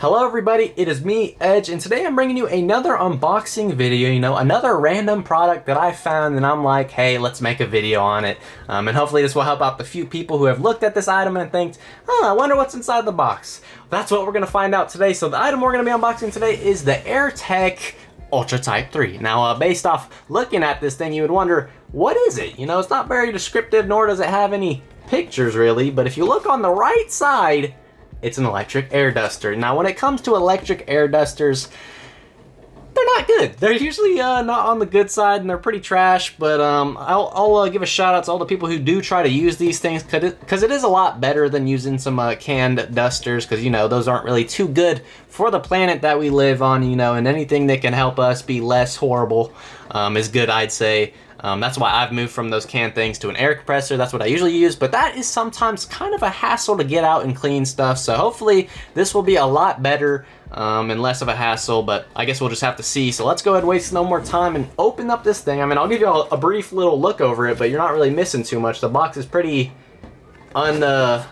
Hello everybody, it is me, Edge, and today I'm bringing you another unboxing video, another random product that I found and I'm like, hey, let's make a video on it. And hopefully this will help out the few people who have looked at this item and think, oh, I wonder what's inside the box. That's what we're going to find out today. So the item we're going to be unboxing today is the AirTec Ultra Type 3. Now, based off looking at this thing, you would wonder, what is it? It's not very descriptive, nor does it have any pictures really, but if you look on the right side, it's an electric air duster. Now, when it comes to electric air dusters, they're not good. They're usually not on the good side, and they're pretty trash, but I'll give a shout out to all the people who do try to use these things, because it is a lot better than using some canned dusters, because, those aren't really too good for the planet that we live on, and anything that can help us be less horrible is good, I'd say. That's why I've moved from those canned things to an air compressor. That's what I usually use, but that is sometimes kind of a hassle to get out and clean stuff. So hopefully this will be a lot better and less of a hassle, but I guess we'll just have to see. So let's go ahead and waste no more time and open up this thing. I mean, I'll give you a brief little look over it, but you're not really missing too much. The box is pretty great,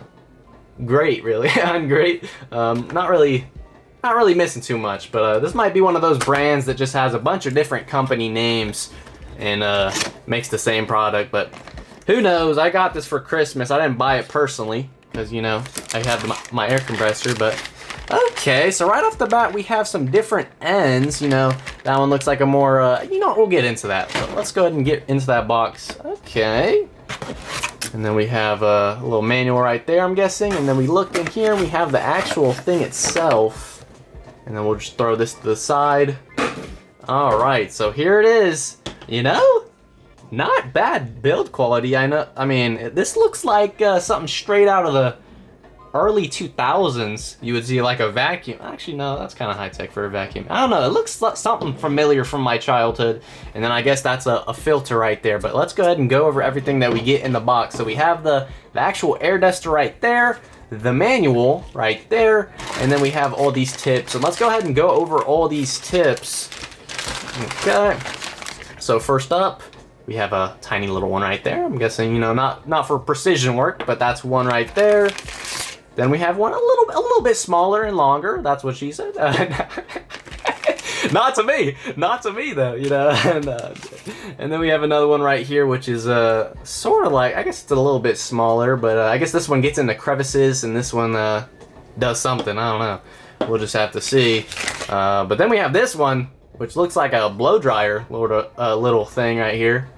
really. Ungreat. Not really missing too much, but this might be one of those brands that just has a bunch of different company names and makes the same product, but who knows? I got this for Christmas. I didn't buy it personally because I have my air compressor, but okay. So right off the bat we have some different ends. That one looks like a more we'll get into that, but let's go ahead and get into that box. Okay, and then we have a little manual right there, I'm guessing, and then we look in here and we have the actual thing itself, and then we'll just throw this to the side. All right, so here it is. Not bad build quality. I mean, this looks like something straight out of the early 2000s. You would see like a vacuum. Actually, no, that's kind of high tech for a vacuum. I don't know. It looks like something familiar from my childhood. And then I guess that's a filter right there. But let's go ahead and go over everything that we get in the box. So we have the actual air duster right there, the manual right there, and then we have all these tips. So let's go ahead and go over all these tips. Okay. So first up, we have a tiny little one right there. I'm guessing, not for precision work, but that's one right there. Then we have one a little bit smaller and longer. That's what she said. Not to me though, and then we have another one right here, which is sort of like, I guess it's a little bit smaller, but I guess this one gets into crevices and this one does something. I don't know. We'll just have to see. But then we have this one, which looks like a blow dryer little thing right here.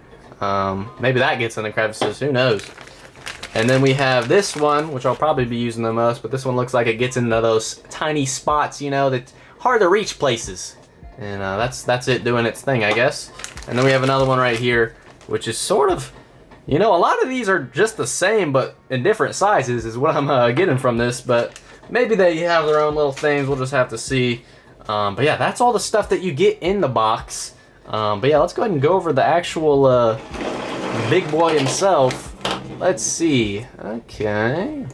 Maybe that gets in the crevices, who knows. And then we have this one, which I'll probably be using the most, but this one looks like it gets into those tiny spots, that's hard to reach places. And that's it doing its thing, I guess. And then we have another one right here, which is sort of, a lot of these are just the same, but in different sizes is what I'm getting from this, but maybe they have their own little things, we'll just have to see. But yeah, that's all the stuff that you get in the box. But yeah, let's go ahead and go over the actual big boy himself. Let's see. Okay.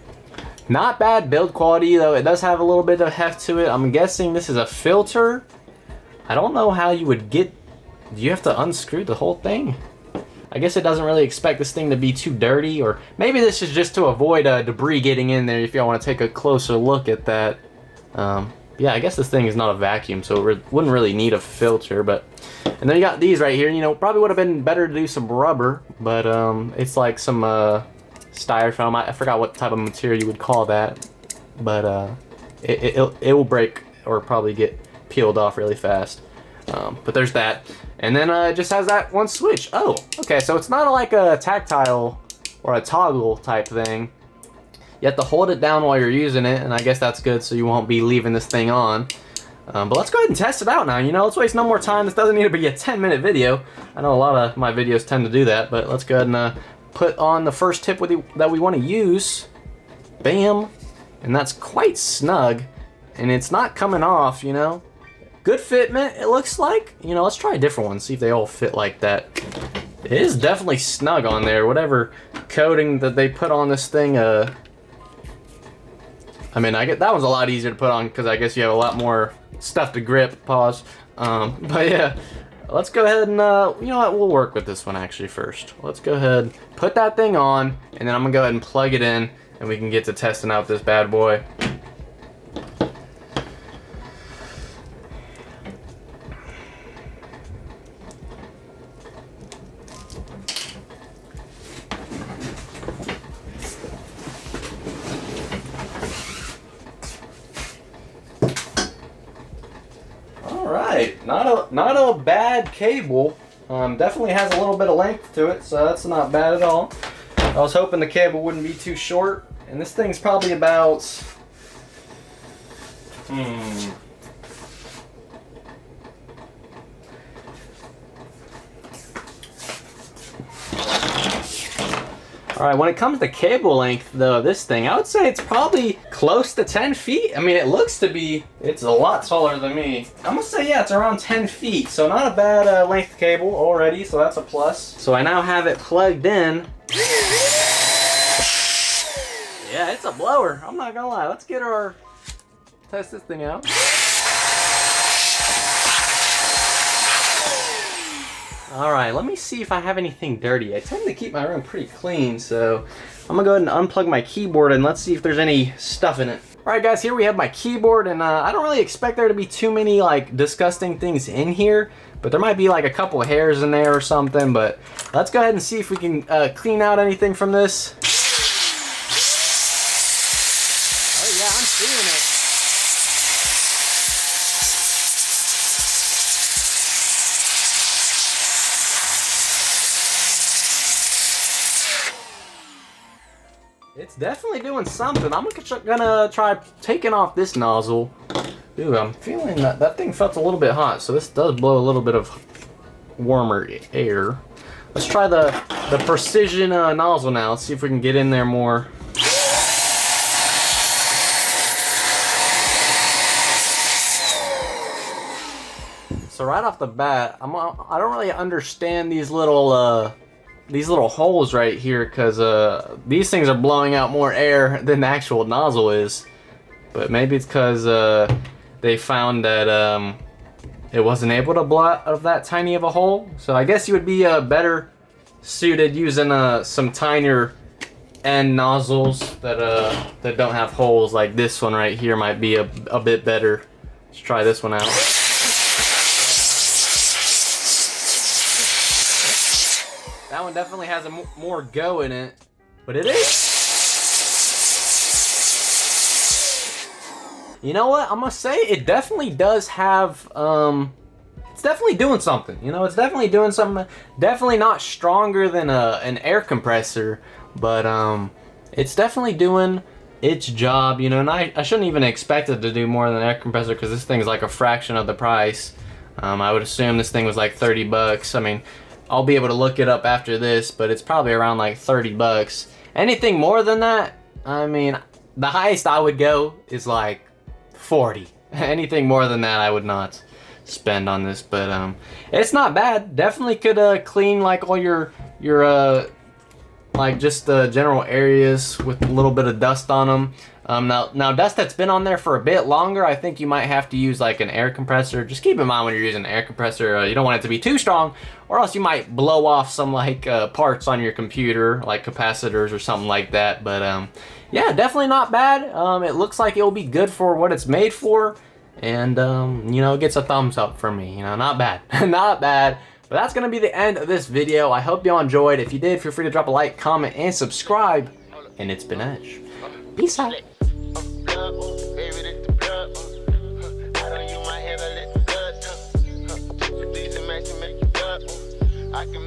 Not bad build quality, though. It does have a little bit of heft to it. I'm guessing this is a filter. I don't know how you would get... Do you have to unscrew the whole thing? I guess it doesn't really expect this thing to be too dirty, or maybe this is just to avoid debris getting in there if y'all want to take a closer look at that. Yeah, I guess this thing is not a vacuum, so it wouldn't really need a filter, but... And then you got these right here, probably would have been better to do some rubber, but it's like some styrofoam. I forgot what type of material you would call that, but it will break or probably get peeled off really fast. But there's that. And then it just has that one switch. Oh, okay, so it's not like a tactile or a toggle type thing. You have to hold it down while you're using it, and I guess that's good so you won't be leaving this thing on. But let's go ahead and test it out now. Let's waste no more time. This doesn't need to be a 10-minute video. I know a lot of my videos tend to do that, but let's go ahead and put on the first tip that we want to use. Bam. And that's quite snug, and it's not coming off, Good fitment, it looks like. Let's try a different one, see if they all fit like that. It is definitely snug on there. Whatever coating that they put on this thing, I mean, that one's a lot easier to put on because I guess you have a lot more stuff to grip. Pause. But yeah, let's go ahead and, you know what, we'll work with this one actually first. Let's go ahead, put that thing on, and then I'm gonna go ahead and plug it in, and we can get to testing out this bad boy. right, not a bad cable. Definitely has a little bit of length to it, so that's not bad at all. I was hoping the cable wouldn't be too short, and this thing's probably about Alright, when it comes to cable length though, this thing, I would say it's probably close to 10 feet. I mean, it looks to be, it's a lot taller than me. I'm gonna say, yeah, it's around 10 feet. So not a bad length cable already, so that's a plus. So I now have it plugged in. Yeah, it's a blower. I'm not gonna lie. Let's test this thing out. Alright, let me see if I have anything dirty. I tend to keep my room pretty clean, so I'm gonna go ahead and unplug my keyboard and let's see if there's any stuff in it. Alright guys, here we have my keyboard, and I don't really expect there to be too many like disgusting things in here, but there might be like a couple of hairs in there or something, but let's go ahead and see if we can clean out anything from this. Oh yeah, I'm seeing it. It's definitely doing something. I'm gonna try taking off this nozzle. Ooh, I'm feeling that thing felt a little bit hot, so this does blow a little bit of warmer air. Let's try the precision nozzle now. Let's see if we can get in there more. So right off the bat, I don't really understand these little holes right here, because these things are blowing out more air than the actual nozzle is. But maybe it's because they found that it wasn't able to blow out of that tiny of a hole. So I guess you would be better suited using some tinier end nozzles that don't have holes. Like this one right here might be a bit better. Let's try this one out. That one definitely has more go in it, but it is. You know what? I'm gonna say it definitely does have. It's definitely doing something. You know, it's definitely doing something. Definitely not stronger than an air compressor, but it's definitely doing its job. You know, and I shouldn't even expect it to do more than an air compressor, because this thing is like a fraction of the price. I would assume this thing was like 30 bucks. I mean, I'll be able to look it up after this, but it's probably around like 30 bucks. Anything more than that, I mean, the highest I would go is like 40. Anything more than that, I would not spend on this, but it's not bad. Definitely could clean like all your like just the general areas with a little bit of dust on them. Now dust that's been on there for a bit longer, I think you might have to use like an air compressor. Just keep in mind when you're using an air compressor, you don't want it to be too strong, or else you might blow off some like parts on your computer, like capacitors or something like that. But yeah, definitely not bad. It looks like it will be good for what it's made for, and you know, it gets a thumbs up from me. You know, not bad, not bad. But that's gonna be the end of this video. I hope y'all enjoyed. If you did, feel free to drop a like, comment, and subscribe. And it's been Edge. Peace out. I can